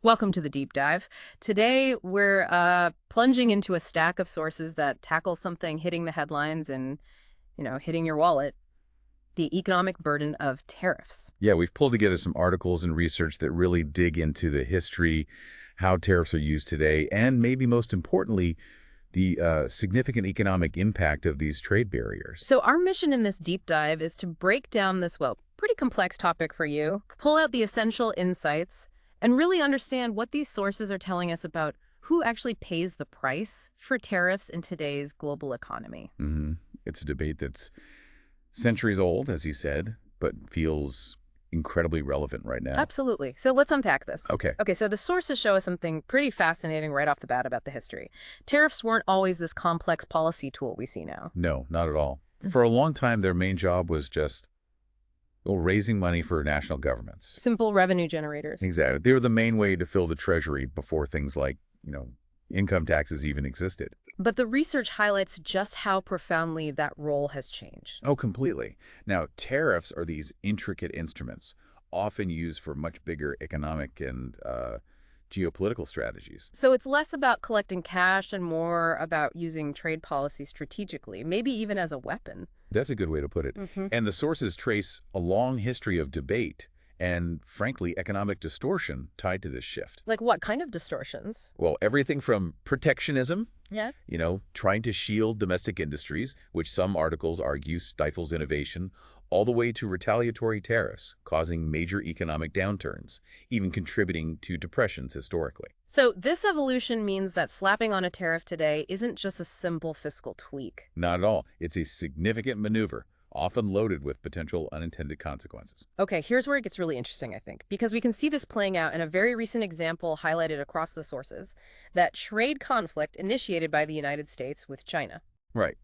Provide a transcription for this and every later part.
Welcome to the deep dive. Today, we're plunging into a stack of sources that tackle something hitting the headlines and, hitting your wallet, the economic burden of tariffs. Yeah, we've pulled together some articles and research that really dig into the history, how tariffs are used today, and maybe most importantly, the significant economic impact of these trade barriers. So our mission in this deep dive is to break down this, pretty complex topic for you, pull out the essential insights, and really understand what these sources are telling us about who actually pays the price for tariffs in today's global economy. It's a debate that's centuries old, as you said, but feels incredibly relevant right now. Absolutely. So let's unpack this. Okay. Okay, so the sources show us something pretty fascinating right off the bat about the history. Tariffs weren't always this complex policy tool we see now. No, not at all. For a long time, their main job was just raising money for national governments. Simple revenue generators. Exactly. They were the main way to fill the treasury before things like, income taxes even existed. But the research highlights just how profoundly that role has changed. Oh, completely. Now, tariffs are these intricate instruments, often used for much bigger economic and geopolitical strategies. So it's less about collecting cash and more about using trade policy strategically, maybe even as a weapon. That's a good way to put it. And the sources trace a long history of debate and, frankly, economic distortion tied to this shift. Like what kind of distortions? Well, everything from protectionism, Yeah. trying to shield domestic industries, which some articles argue stifles innovation, all the way to retaliatory tariffs, causing major economic downturns, even contributing to depressions historically. So this evolution means that slapping on a tariff today isn't just a simple fiscal tweak. Not at all. It's a significant maneuver, often loaded with potential unintended consequences. Okay, here's where it gets really interesting, I think, because we can see this playing out in a very recent example highlighted across the sources, that trade conflict initiated by the United States with China. Right.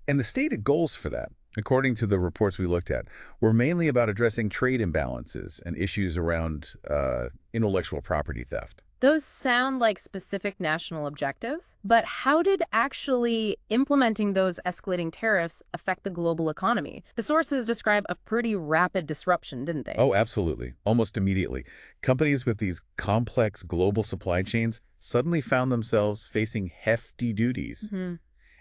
And the stated goals for that, according to the reports we looked at, were mainly about addressing trade imbalances and issues around intellectual property theft. Those sound like specific national objectives, but how did actually implementing those escalating tariffs affect the global economy? The sources describe a pretty rapid disruption, didn't they? Oh, absolutely. Almost immediately. Companies with these complex global supply chains suddenly found themselves facing hefty duties.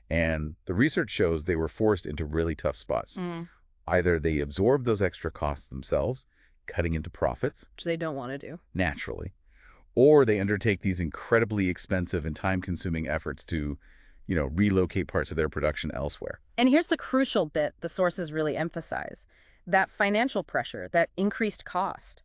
And the research shows they were forced into really tough spots. Either they absorbed those extra costs themselves, cutting into profits, Which they don't want to do. naturally, or they undertake these incredibly expensive and time-consuming efforts to, relocate parts of their production elsewhere. And here's the crucial bit the sources really emphasize. That financial pressure, that increased cost,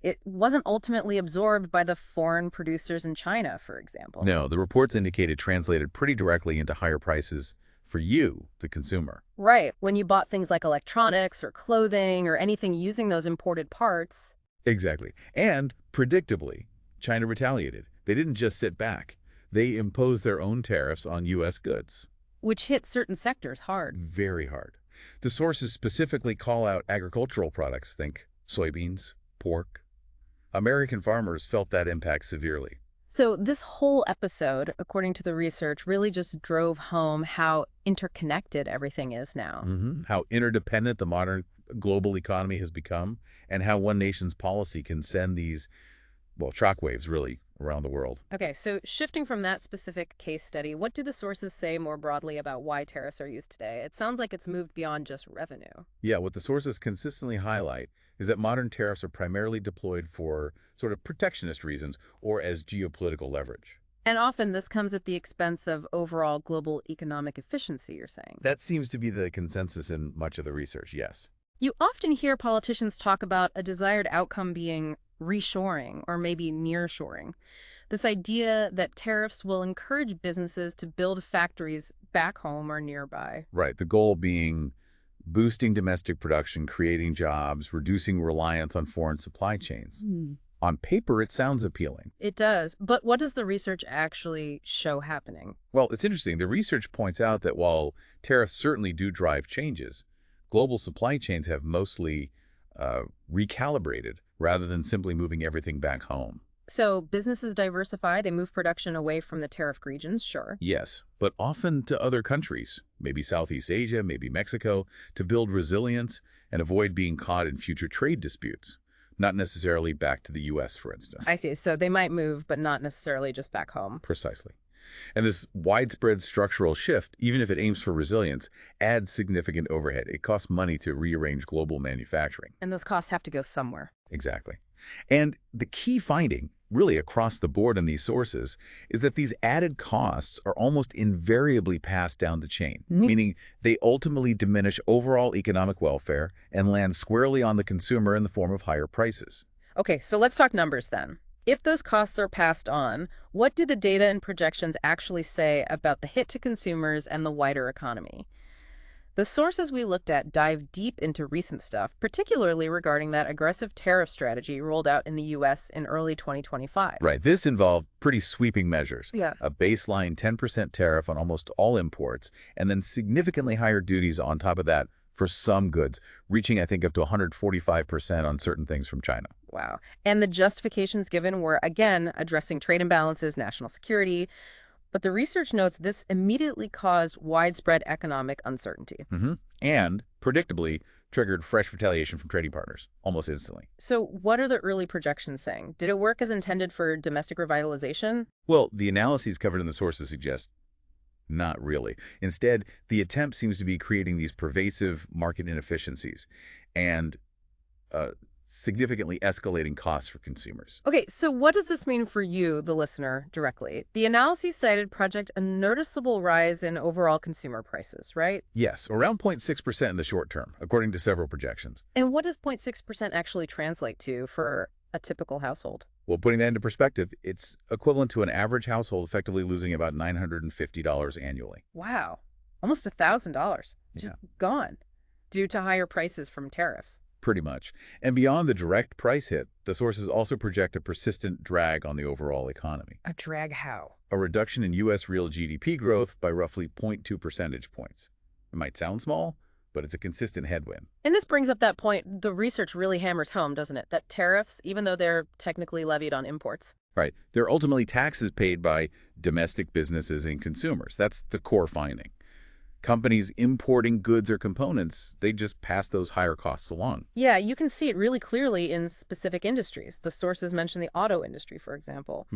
it wasn't ultimately absorbed by the foreign producers in China, for example. No, the reports indicated translated pretty directly into higher prices for you, the consumer. Right. When you bought things like electronics or clothing or anything using those imported parts. Exactly. And predictably, China retaliated. They didn't just sit back. They imposed their own tariffs on U.S. goods. Which hit certain sectors hard. Very hard. The sources specifically call out agricultural products, think soybeans, pork. American farmers felt that impact severely. So this whole episode, according to the research, really just drove home how interconnected everything is now. How interdependent the modern global economy has become, and how one nation's policy can send these, shockwaves really around the world. Okay, so shifting from that specific case study, what do the sources say more broadly about why tariffs are used today? It sounds like it's moved beyond just revenue. Yeah, what the sources consistently highlight is that modern tariffs are primarily deployed for sort of protectionist reasons or as geopolitical leverage. And often this comes at the expense of overall global economic efficiency, you're saying. That seems to be the consensus in much of the research, yes. You often hear politicians talk about a desired outcome being reshoring or maybe nearshoring. This idea that tariffs will encourage businesses to build factories back home or nearby. Right, the goal being boosting domestic production, creating jobs, reducing reliance on foreign supply chains. On paper, it sounds appealing. It does. But what does the research actually show happening? Well, it's interesting. The research points out that while tariffs certainly do drive changes, global supply chains have mostly recalibrated rather than simply moving everything back home. So businesses diversify, they move production away from the tariff regions, sure. Yes, but often to other countries, maybe Southeast Asia, maybe Mexico, to build resilience and avoid being caught in future trade disputes. not necessarily back to the U.S., for instance. I see. So they might move, but not necessarily just back home. Precisely. And this widespread structural shift, even if it aims for resilience, adds significant overhead. It costs money to rearrange global manufacturing. And those costs have to go somewhere. Exactly. And the key finding, really across the board in these sources, is that these added costs are almost invariably passed down the chain, meaning they ultimately diminish overall economic welfare and land squarely on the consumer in the form of higher prices. Okay, so let's talk numbers then. If those costs are passed on, what do the data and projections actually say about the hit to consumers and the wider economy? The sources we looked at dive deep into recent stuff, particularly regarding that aggressive tariff strategy rolled out in the U.S. in early 2025. Right. This involved pretty sweeping measures. Yeah. A baseline 10% tariff on almost all imports, and then significantly higher duties on top of that for some goods, reaching, I think, up to 145% on certain things from China. Wow. And the justifications given were, again, addressing trade imbalances, national security. But the research notes this immediately caused widespread economic uncertainty. And, predictably, triggered fresh retaliation from trading partners, almost instantly. So what are the early projections saying? Did it work as intended for domestic revitalization? Well, the analyses covered in the sources suggest not really. Instead, the attempt seems to be creating these pervasive market inefficiencies and significantly escalating costs for consumers. Okay, so what does this mean for you, the listener, directly? The analyses cited project a noticeable rise in overall consumer prices, right? Yes, around 0.6% in the short term, according to several projections. And what does 0.6% actually translate to for a typical household? Well, putting that into perspective, it's equivalent to an average household effectively losing about $950 annually. Wow, almost $1,000 just gone due to higher prices from tariffs. Pretty much. And beyond the direct price hit, the sources also project a persistent drag on the overall economy. A drag how? A reduction in U.S. real GDP growth by roughly 0.2 percentage points. It might sound small, but it's a consistent headwind. And this brings up that point the research really hammers home, doesn't it? That tariffs, even though they're technically levied on imports. Right. They're ultimately taxes paid by domestic businesses and consumers. That's the core finding. Companies importing goods or components, they just pass those higher costs along. Yeah, you can see it really clearly in specific industries. The sources mention the auto industry, for example.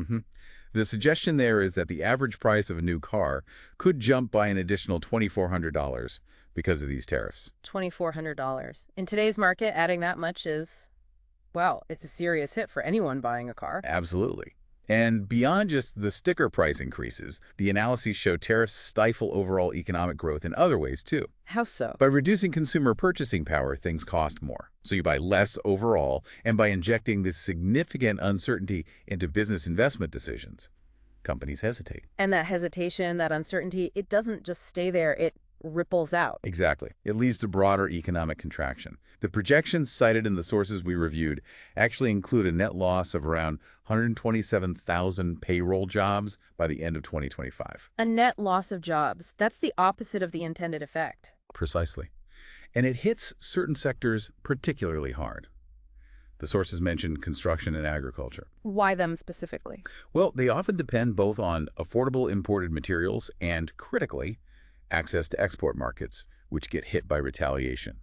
The suggestion there is that the average price of a new car could jump by an additional $2,400 because of these tariffs. $2,400. In today's market, adding that much is, well, it's a serious hit for anyone buying a car. Absolutely. And beyond just the sticker price increases, the analyses show tariffs stifle overall economic growth in other ways, too. How so? By reducing consumer purchasing power, things cost more. So you buy less overall, and by injecting this significant uncertainty into business investment decisions, companies hesitate. And that hesitation, that uncertainty, it doesn't just stay there, it ripples out. Exactly. It leads to broader economic contraction. The projections cited in the sources we reviewed actually include a net loss of around 127,000 payroll jobs by the end of 2025. A net loss of jobs. That's the opposite of the intended effect. Precisely. And it hits certain sectors particularly hard. The sources mentioned construction and agriculture. Why them specifically? Well, they often depend both on affordable imported materials and, critically, access to export markets, which get hit by retaliation.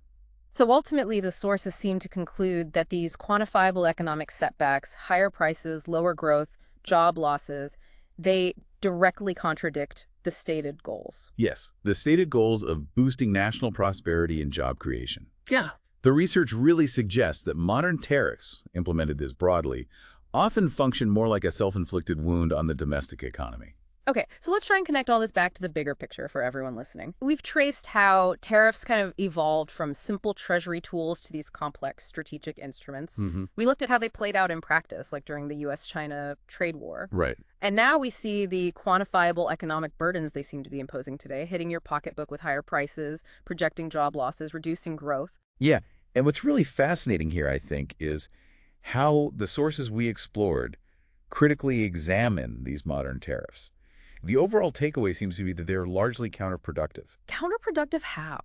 So ultimately, the sources seem to conclude that these quantifiable economic setbacks, higher prices, lower growth, job losses, they directly contradict the stated goals. Yes, the stated goals of boosting national prosperity and job creation. Yeah. The research really suggests that modern tariffs, implemented this broadly, often function more like a self-inflicted wound on the domestic economy. Okay, so let's try and connect all this back to the bigger picture for everyone listening. We've traced how tariffs kind of evolved from simple treasury tools to these complex strategic instruments. We looked at how they played out in practice, like during the U.S.-China trade war. Right. And now we see the quantifiable economic burdens they seem to be imposing today, hitting your pocketbook with higher prices, projecting job losses, reducing growth. Yeah, and what's really fascinating here, I think, is how the sources we explored critically examine these modern tariffs. The overall takeaway seems to be that they're largely counterproductive. Counterproductive how?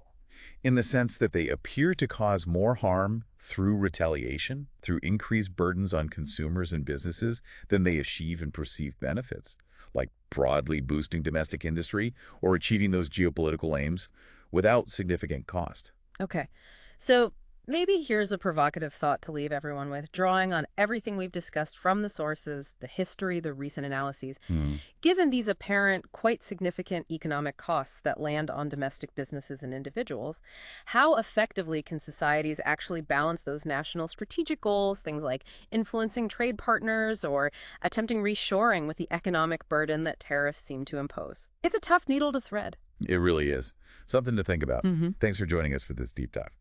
In the sense that they appear to cause more harm through retaliation, through increased burdens on consumers and businesses than they achieve in perceived benefits, like broadly boosting domestic industry or achieving those geopolitical aims without significant cost. Okay, so Maybe here's a provocative thought to leave everyone with, drawing on everything we've discussed from the sources, the history, the recent analyses. Hmm. Given these apparent, quite significant economic costs that land on domestic businesses and individuals, how effectively can societies actually balance those national strategic goals, things like influencing trade partners or attempting reshoring with the economic burden that tariffs seem to impose? It's a tough needle to thread. It really is. Something to think about. Hmm. Thanks for joining us for this deep dive.